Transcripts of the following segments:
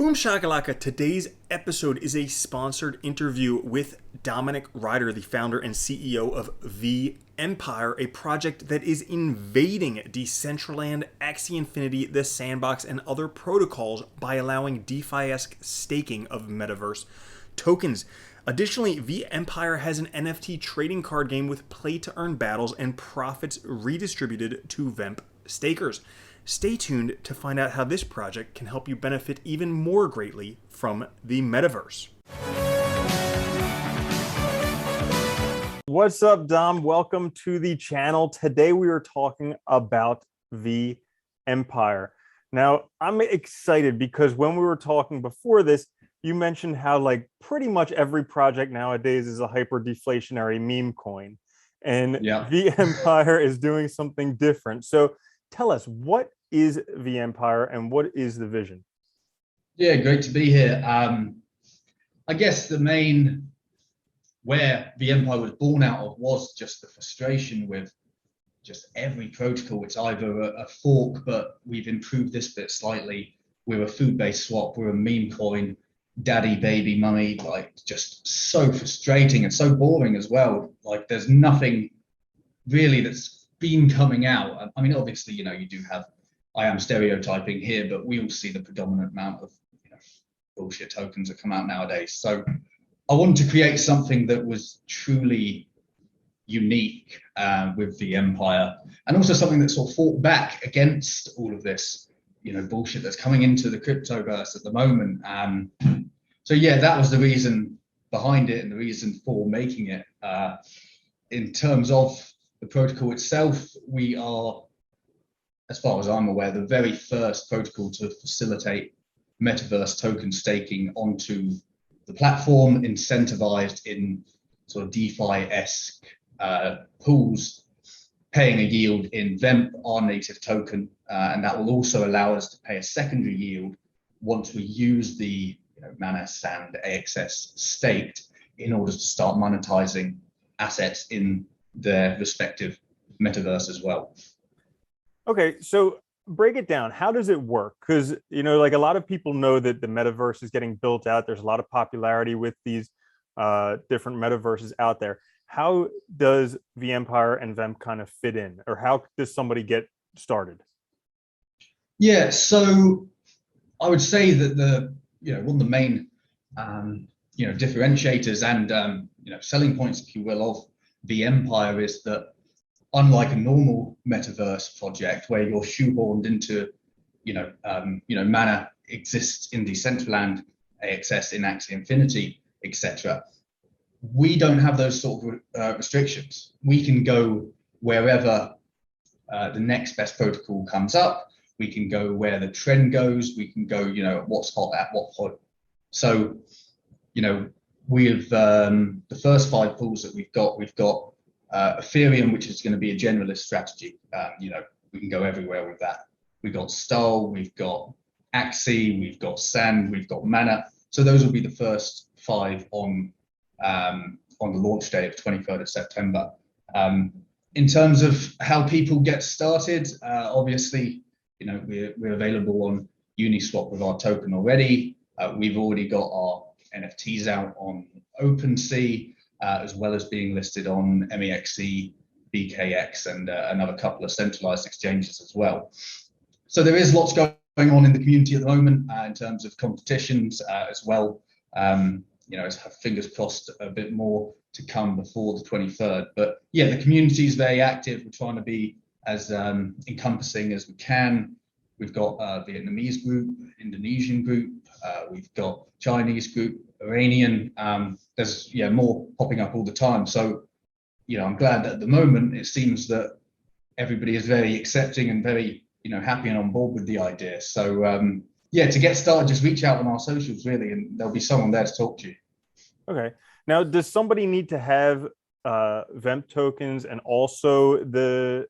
Boom shakalaka, today's episode is a sponsored interview with Dominic Ryder, the founder and CEO of vEMPIRE, a project that is invading Decentraland, AXIE Infinity, the SANDBOX, and other protocols by allowing DeFi-esque staking of metaverse tokens. Additionally, vEMPIRE has an NFT trading card game with play-to-earn battles and profits redistributed to VEMP stakers. Stay tuned to find out how this project can help you benefit even more greatly from the metaverse. What's up, Dom? Welcome to the channel. Today we are talking about vEMPIRE. Now, I'm excited because when we were talking before this, you mentioned how pretty much every project nowadays is a hyper deflationary meme coin, and vEMPIRE is doing something different. So tell us, what is vEMPIRE and what is the vision? Yeah, great to be here. I guess the main where vEMPIRE was born out of was just the frustration with just every protocol. It's either a fork, but we've improved this bit slightly. We're a food-based swap. We're a meme coin, daddy, baby, mummy. Just so frustrating and so boring as well. There's nothing really that's been coming out. I mean, obviously, you do have, I am stereotyping here, but we all see the predominant amount of bullshit tokens that come out nowadays. So I wanted to create something that was truly unique with vEMPIRE, and also something that sort of fought back against all of this, bullshit that's coming into the cryptoverse at the moment. So yeah, that was the reason behind it and the reason for making it. In terms of the protocol itself, we are, as far as I'm aware, the very first protocol to facilitate metaverse token staking onto the platform, incentivized in sort of DeFi-esque pools, paying a yield in VEMP, our native token, and that will also allow us to pay a secondary yield once we use the Mana, Sand, AXS staked in order to start monetizing assets in their respective metaverse as well. Okay, so break it down. How does it work? Because a lot of people know that the metaverse is getting built out. There's a lot of popularity with these different metaverses out there. How does vEMPIRE and VEMP kind of fit in, or how does somebody get started? Yeah, so I would say that the one of the main differentiators and selling points, if you will, of vEMPIRE is that, unlike a normal metaverse project where you're shoehorned into, Mana exists in Decentraland, AXS in AXIE Infinity, etc. We don't have those sort of restrictions. We can go wherever the next best protocol comes up. We can go where the trend goes. We can go, what's hot at what point. So, with the first 5 pools that we've got Ethereum, which is going to be a generalist strategy. We can go everywhere with that. We've got STAL, we've got AXIE, we've got Sand, we've got Mana. So those will be the first 5 on the launch day of 23rd of September. In terms of how people get started, obviously, we're available on Uniswap with our token already. We've already got our NFTs out on OpenSea, as well as being listed on MEXC, BKX, and another couple of centralized exchanges as well. So there is lots going on in the community at the moment in terms of competitions as well. Fingers crossed a bit more to come before the 23rd. But yeah, the community is very active. We're trying to be as encompassing as we can. We've got a Vietnamese group, Indonesian group, we've got Chinese group, Iranian. There's more popping up all the time. So I'm glad that at the moment it seems that everybody is very accepting and very happy and on board with the idea. So to get started, just reach out on our socials really, and there'll be someone there to talk to you. Okay. Now, does somebody need to have VEMP tokens and also the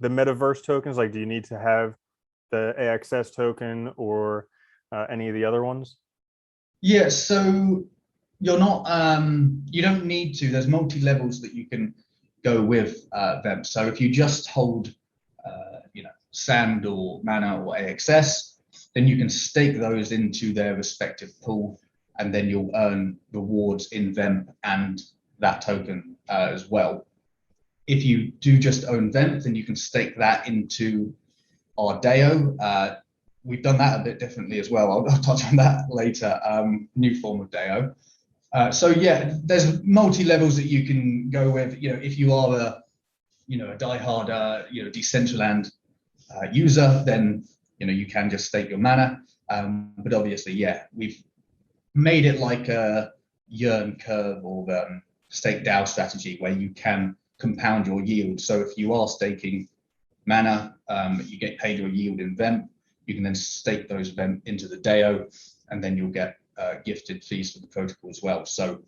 metaverse tokens? Do you need to have the AXS token or any of the other ones? Yeah, so you're not, you don't need to. There's multi-levels that you can go with VEMP. So if you just hold, Sand or Mana or AXS, then you can stake those into their respective pool, and then you'll earn rewards in vEMP and that token as well. If you do just own vEMP, then you can stake that into our DAO. We've done that a bit differently as well. I'll touch on that later. New form of DAO. So yeah, there's multi-levels that you can go with. If you are a diehard Decentraland user, then you can just stake your mana. But obviously, yeah, we've made it like a yearn curve or the stake DAO strategy where you can compound your yield. So if you are staking mana, you get paid your yield in vEMP. You can then stake those vEMP into the DAO, and then you'll get gifted fees for the protocol as well. So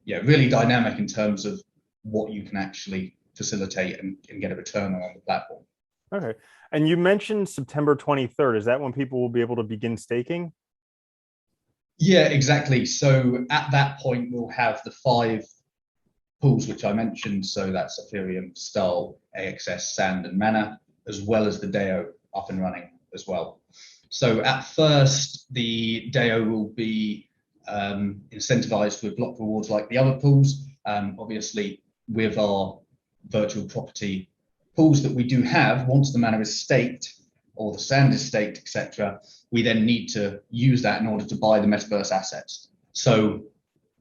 yeah, really dynamic in terms of what you can actually facilitate and get a return on the platform. Okay. And you mentioned September 23rd. Is that when people will be able to begin staking? Yeah, exactly. So at that point, we'll have the 5 pools which I mentioned. So that's Ethereum, STAL, AXS, SAND, and Mana, as well as the DAO up and running as well. So at first, the DAO will be incentivized with block rewards like the other pools. Obviously, with our virtual property pools that we do have, once the mana is staked or the sand is staked, etc., we then need to use that in order to buy the metaverse assets. So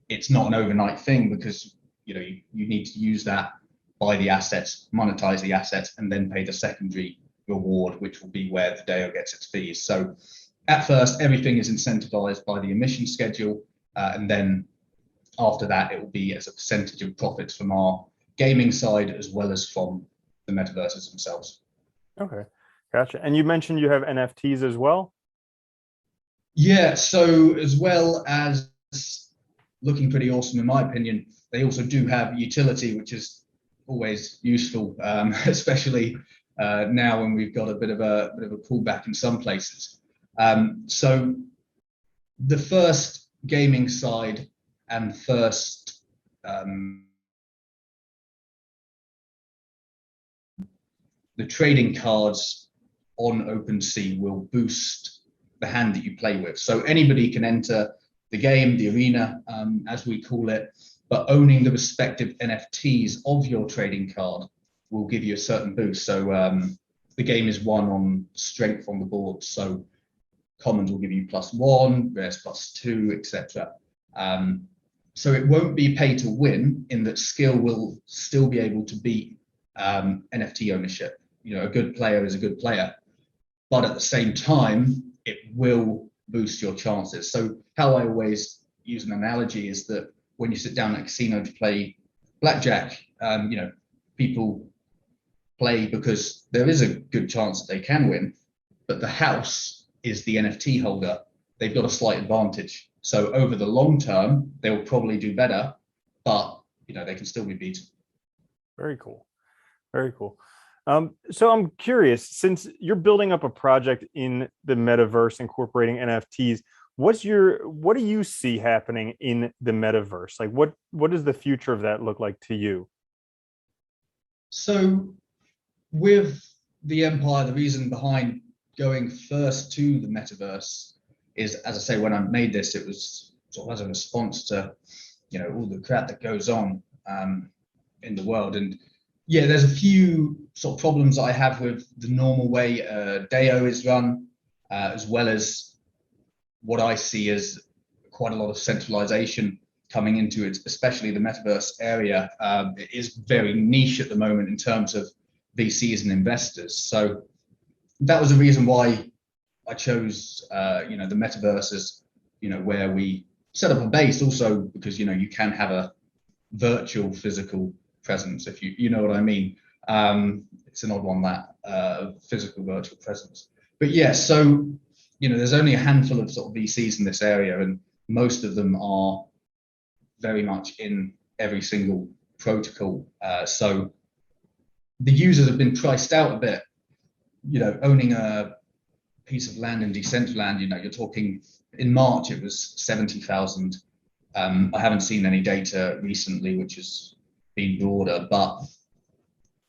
it's not an overnight thing, because you need to use that, buy the assets, monetize the assets, and then pay the secondary reward, which will be where the DAO gets its fees. So at first, everything is incentivized by the emission schedule, and then after that, it will be as a percentage of profits from our gaming side as well as from the metaverses themselves. Okay, gotcha. And you mentioned you have NFTs as well? Yeah, so as well as looking pretty awesome in my opinion, they also do have utility, which is always useful, especially now when we've got a bit of a pullback in some places. So the first gaming side and first the trading cards on OpenSea will boost the hand that you play with. So anybody can enter the game, the arena, as we call it, but owning the respective NFTs of your trading card will give you a certain boost. So the game is won on strength on the board. So commons will give you +1, rares +2, etc. So it won't be pay to win, in that skill will still be able to beat NFT ownership. A good player is a good player, but at the same time, it will boost your chances. So how I always use an analogy is that when you sit down at a casino to play blackjack, people play because there is a good chance that they can win, but the house is the NFT holder. They've got a slight advantage. So over the long term, they will probably do better, but they can still be beaten. Very cool. Very cool. So I'm curious, since you're building up a project in the metaverse incorporating NFTs, what do you see happening in the metaverse? Like what does the future of that look like to you? So with vEMPIRE, the reason behind going first to the metaverse is, as I say, when I made this, it was sort of as a response to all the crap that goes on in the world. And yeah, there's a few sort of problems I have with the normal way DAO is run, as well as what I see as quite a lot of centralization coming into it, especially the metaverse area. It is very niche at the moment in terms of VCs and investors. So that was the reason why I chose the metaverse as where we set up a base, also because you can have a virtual physical presence, if you know what I mean. It's an odd one, that physical virtual presence. But yeah, so there's only a handful of sort of VCs in this area, and most of them are very much in every single protocol. So the users have been priced out a bit. Owning a piece of land in Decentraland, you're talking, in March it was 70,000. I haven't seen any data recently which has been broader, but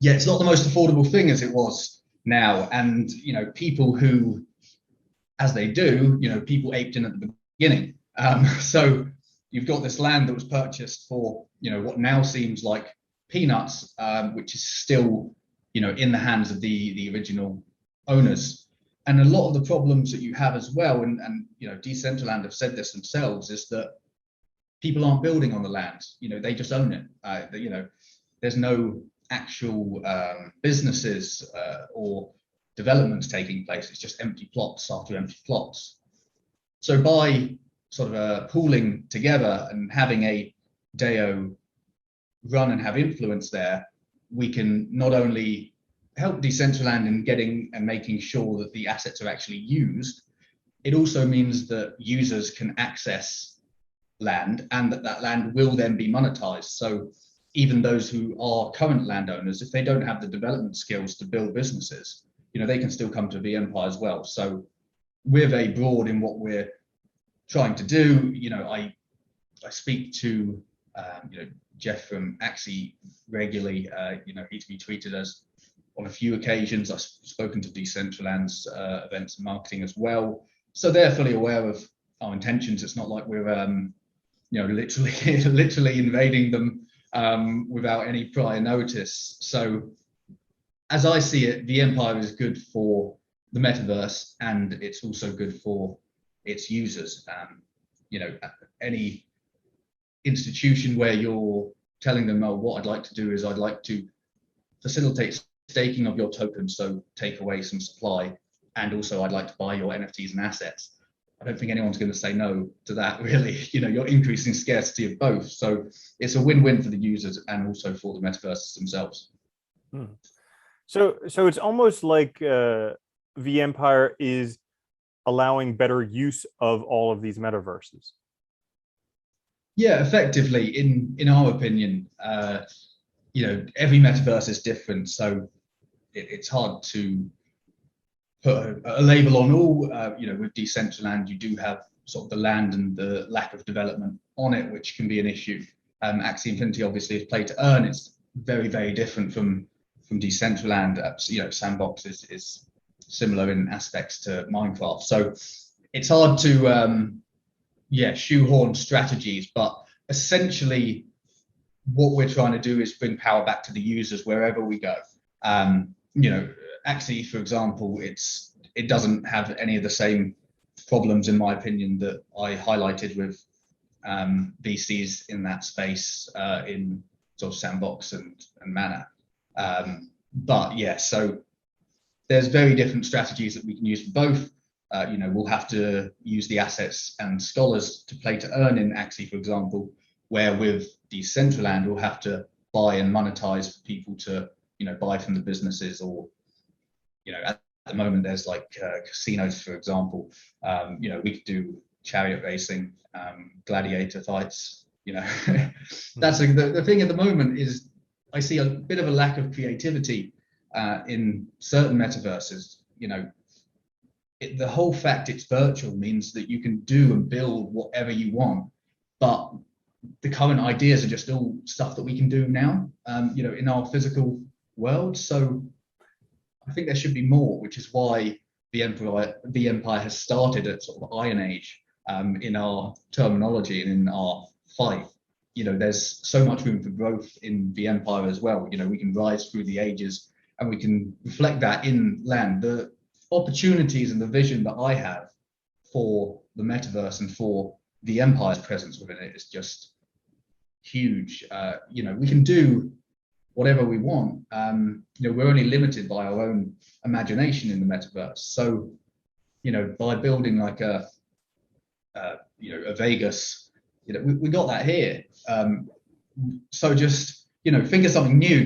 yeah, it's not the most affordable thing as it was now. And people who as they do, people aped in at the beginning. So you've got this land that was purchased for, what now seems like peanuts, which is still, in the hands of the original owners. And a lot of the problems that you have as well, and Decentraland have said this themselves, is that people aren't building on the land. They just own it. There's no actual businesses or developments taking place. It's just empty plots after empty plots. So by sort of pooling together and having a DAO run and have influence there, we can not only help Decentraland in getting and making sure that the assets are actually used, it also means that users can access land and that land will then be monetized. So even those who are current landowners, if they don't have the development skills to build businesses, they can still come to vEMPIRE as well. So we're very broad in what we're trying to do. I speak to Jeff from AXIE regularly. He's retweeted us on a few occasions. I've spoken to Decentraland's events and marketing as well. So they're fully aware of our intentions. It's not like we're literally invading them without any prior notice. So as I see it, vEMPIRE is good for the metaverse, and it's also good for its users. Any institution where you're telling them, oh, what I'd like to do is I'd like to facilitate staking of your tokens, so take away some supply, and also I'd like to buy your NFTs and assets. I don't think anyone's going to say no to that, really. You're increasing scarcity of both. So it's a win-win for the users and also for the metaverses themselves. So it's almost like vEMPIRE is allowing better use of all of these metaverses. Yeah, effectively, in our opinion, every metaverse is different, so it's hard to put a label on all. With Decentraland, you do have sort of the land and the lack of development on it, which can be an issue. Axie Infinity obviously is play to earn. It's very, very different from Decentraland. SANDBOX is similar in aspects to Minecraft. So it's hard to shoehorn strategies, but essentially what we're trying to do is bring power back to the users wherever we go. Axie, for example, it doesn't have any of the same problems, in my opinion, that I highlighted with VCs in that space in sort of SANDBOX and Mana. But yeah, so there's very different strategies that we can use for both. We'll have to use the assets and scholars to play to earn in Axie, for example, where with Decentraland, we'll have to buy and monetize for people to, buy from the businesses, or, at the moment there's like casinos, for example. We could do chariot racing, gladiator fights. That's the thing at the moment is I see a bit of a lack of creativity in certain metaverses. The whole fact it's virtual means that you can do and build whatever you want, but the current ideas are just all stuff that we can do now, in our physical world. So I think there should be more, which is why vEMPIRE has started at sort of Iron Age in our terminology and in our fight. There's so much room for growth in vEMPIRE as well. We can rise through the ages and we can reflect that in land. The opportunities and the vision that I have for the metaverse and for vEMPIRE's presence within it is just huge. We can do whatever we want. We're only limited by our own imagination in the metaverse. So, by building like a Vegas, we got that here. So just, think of something new.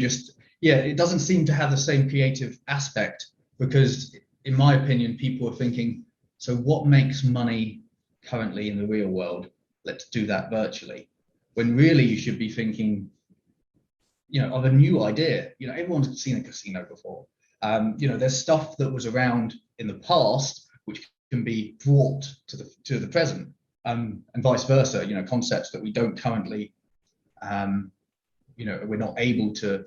It doesn't seem to have the same creative aspect, because in my opinion, people are thinking, so what makes money currently in the real world? Let's do that virtually. When really you should be thinking, of a new idea. Everyone's seen a casino before. There's stuff that was around in the past which can be brought to the present, and vice versa. Concepts that we don't currently, we're not able to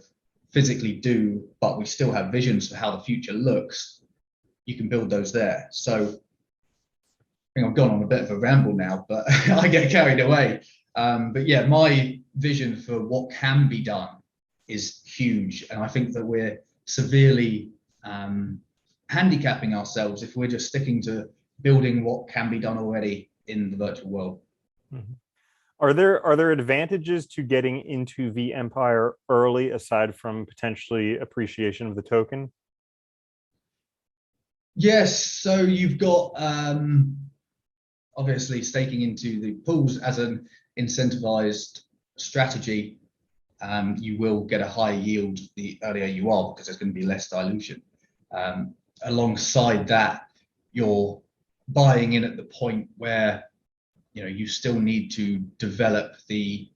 physically do, but we still have visions for how the future looks. You can build those there. So think I've gone on a bit of a ramble now, but I get carried away. But yeah, my vision for what can be done is huge, and I think that we're severely handicapping ourselves if we're just sticking to building what can be done already in the virtual world. Mm-hmm. Are there advantages to getting into vEMPIRE early, aside from potentially appreciation of the token? Yes, so you've got obviously staking into the pools as an incentivized strategy. You will get a higher yield the earlier you are, because there's going to be less dilution. Alongside that, you're buying in at the point where you still need to develop the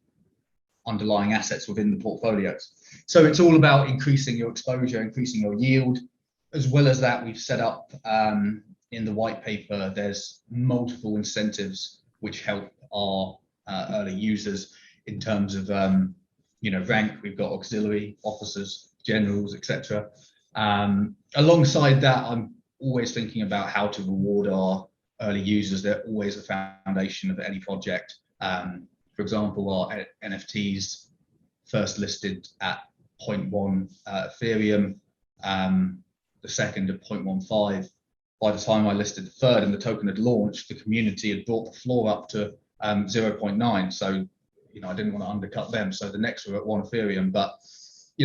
underlying assets within the portfolios. So it's all about increasing your exposure, increasing your yield. As well as that, we've set up in the white paper, there's multiple incentives which help our early users in terms of rank. We've got auxiliary officers, generals, etc. Alongside that, I'm always thinking about how to reward our early users. They're always the foundation of any project. For example, our NFTs first listed at 0.1 Ethereum, the second at 0.15. By the time I listed the third and the token had launched, the community had brought the floor up to 0.9. So, I didn't want to undercut them. So the next were at 1 Ethereum. But,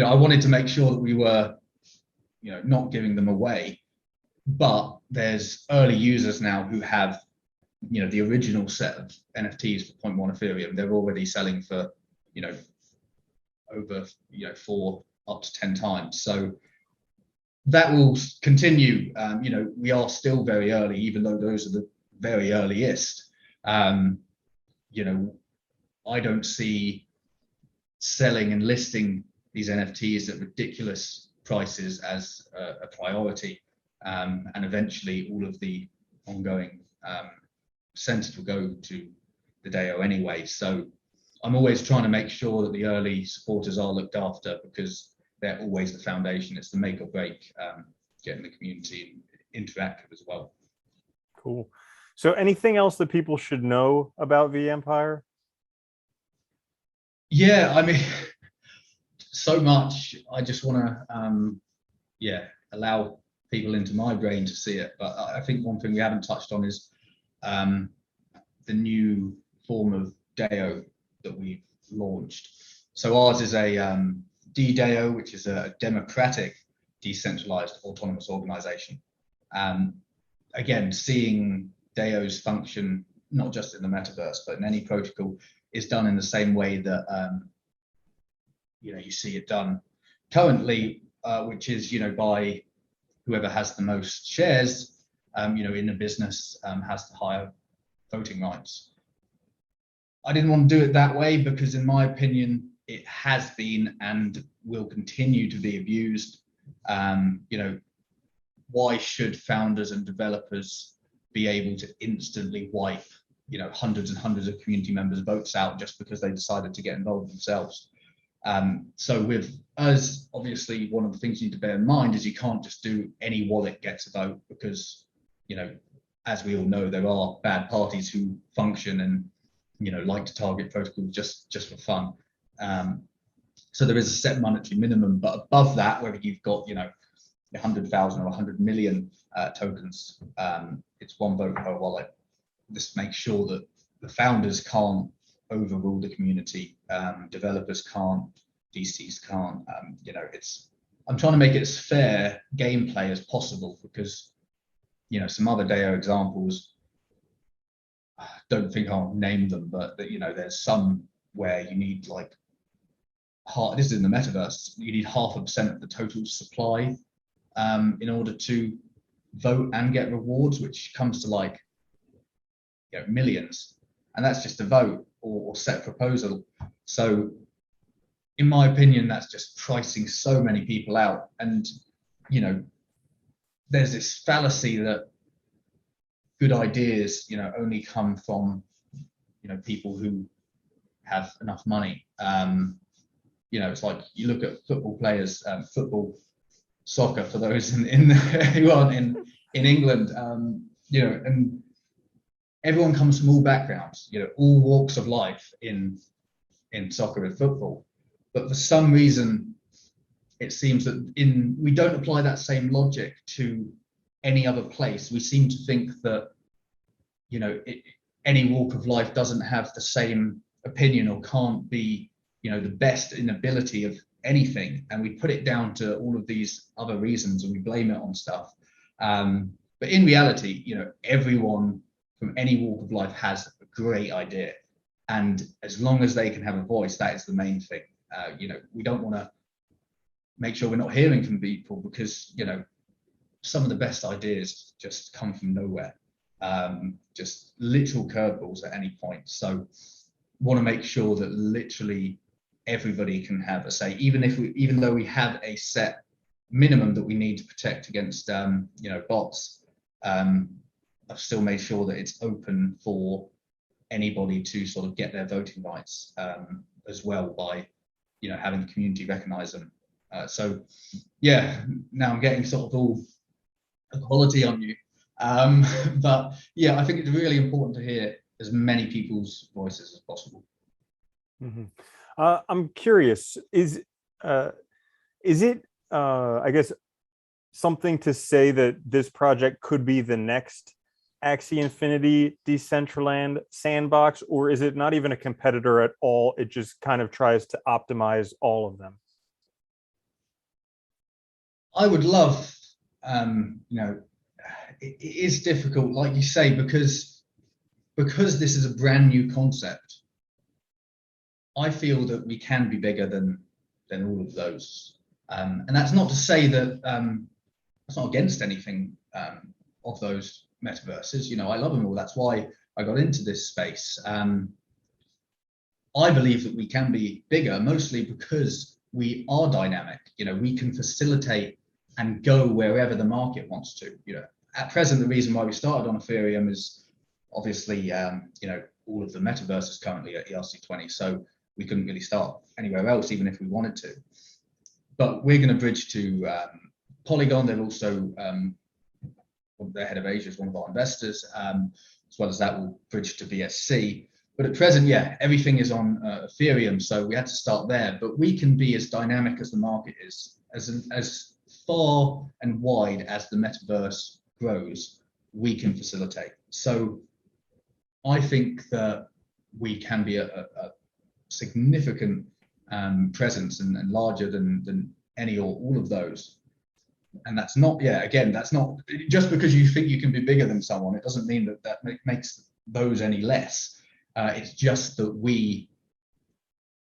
I wanted to make sure that we were, not giving them away. But there's early users now who have, the original set of NFTs for 0.1 Ethereum. They're already selling for, over, 4 up to 10 times. So that will continue. We are still very early, even though those are the very earliest. I don't see selling and listing these NFTs at ridiculous prices as a priority. And eventually all of the ongoing percentage will go to the DAO anyway. So I'm always trying to make sure that the early supporters are looked after, because they're always the foundation. It's the make or break, getting the community interactive as well. Cool. So anything else that people should know about vEMPIRE? Yeah, I mean, so much. I just want to, allow people into my brain to see it. But I think one thing we haven't touched on is the new form of DAO that we've launched. So ours is a DDAO, which is a democratic, decentralized, autonomous organization. Again, seeing DAOs function not just in the metaverse, but in any protocol, is done in the same way that you see it done currently, which is by whoever has the most shares in a business has the higher voting rights. I didn't want to do it that way because, in my opinion, it has been and will continue to be abused. Why should founders and developers be able to instantly wipe hundreds and hundreds of community members' votes out just because they decided to get involved themselves? So with us, obviously, one of the things you need to bear in mind is you can't just do any wallet gets a vote, because as we all know, there are bad parties who function and like to target protocols just for fun. So there is a set monetary minimum, but above that, whether you've got 100,000 or 100 million tokens, it's one vote per wallet. This makes sure that the founders can't overrule the community, developers can't, DCs can't. I'm trying to make it as fair gameplay as possible, because some other DAO examples, I don't think I'll name them, but there's some where you need this is in the metaverse, you need 0.5% of the total supply in order to vote and get rewards, which comes to millions, and that's just a vote or set proposal. So in my opinion, that's just pricing so many people out. And there's this fallacy that good ideas only come from people who have enough money. It's like you look at football players, soccer for those who aren't in England, and everyone comes from all backgrounds, all walks of life in soccer and football. But for some reason, it seems that we don't apply that same logic to any other place. We seem to think that, any walk of life doesn't have the same opinion or can't be, the best in ability of anything. And we put it down to all of these other reasons and we blame it on stuff. But in reality, everyone from any walk of life has a great idea. And as long as they can have a voice, that is the main thing. We don't want to make sure we're not hearing from people because, some of the best ideas just come from nowhere. Just literal curveballs at any point. So want to make sure that literally everybody can have a say, even though we have a set minimum that we need to protect against, bots. I've still made sure that it's open for anybody to sort of get their voting rights as well by, having the community recognize them. So yeah, now I'm getting sort of all equality on you. But yeah, I think it's really important to hear as many people's voices as possible. Mm-hmm. I'm curious, is it, I guess, something to say that this project could be the next AXIE Infinity Decentraland sandbox, or is it not even a competitor at all? It just kind of tries to optimize all of them. I would love, it is difficult, like you say, because this is a brand new concept. I feel that we can be bigger than all of those, and that's not to say that that's not against anything of those metaverses. I love them all. That's why I got into this space. I believe that we can be bigger, mostly because we are dynamic. We can facilitate and go wherever the market wants to. At present, the reason why we started on Ethereum is obviously, all of the metaverses currently at ERC20, so we couldn't really start anywhere else, even if we wanted to. But we're going to bridge to Polygon. They're also, their head of Asia is one of our investors, as well as that will bridge to BSC. But at present, yeah, everything is on Ethereum, so we had to start there. But we can be as dynamic as the market is, as far and wide as the metaverse grows, we can facilitate. So I think that we can be a significant presence and larger than any or all of those. And that's not, again, that's not just because you think you can be bigger than someone, it doesn't mean that makes those any less. It's just that we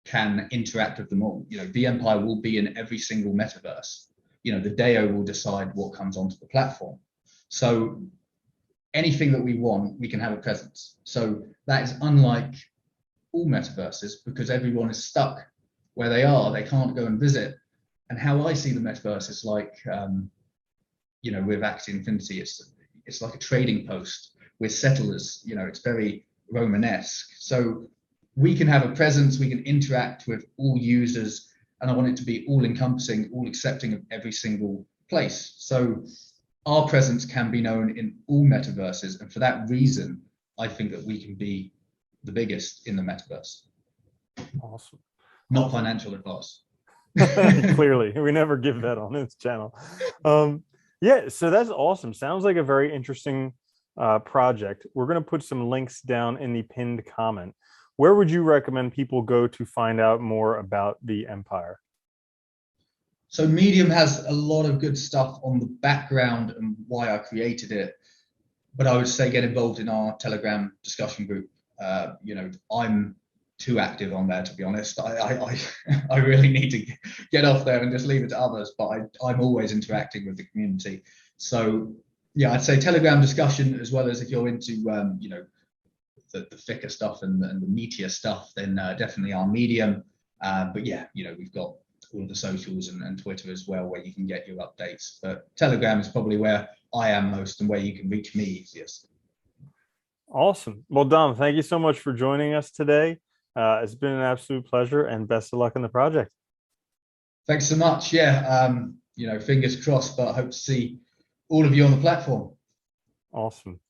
can interact with them all. vEMPIRE will be in every single metaverse. The DAO will decide what comes onto the platform. So anything that we want, we can have a presence. So that is unlike all metaverses because everyone is stuck where they are. They can't go and visit. And how I see the metaverse is like, with AXIE Infinity, it's like a trading post with settlers. It's very Romanesque. So we can have a presence, we can interact with all users, and I want it to be all encompassing, all accepting of every single place. So our presence can be known in all metaverses, and for that reason, I think that we can be the biggest in the metaverse. Awesome. Not financial advice. Clearly, we never give that on this channel. Yeah, so that's awesome. Sounds like a very interesting project. We're going to put some links down in the pinned comment. Where would you recommend people go to find out more about vEMPIRE? So Medium has a lot of good stuff on the background and why I created it. But I would say get involved in our Telegram discussion group. I'm too active on there, to be honest. I really need to get off there and just leave it to others, but I'm always interacting with the community. So yeah, I'd say Telegram discussion, as well as if you're into the thicker stuff and the meatier stuff, then definitely our Medium. But yeah, we've got all of the socials and Twitter as well, where you can get your updates. But Telegram is probably where I am most and where you can reach me easiest. Awesome. Well, Dom, thank you so much for joining us today. It's been an absolute pleasure, and best of luck in the project. Thanks so much. Yeah, fingers crossed, but I hope to see all of you on the platform. Awesome.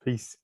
Peace.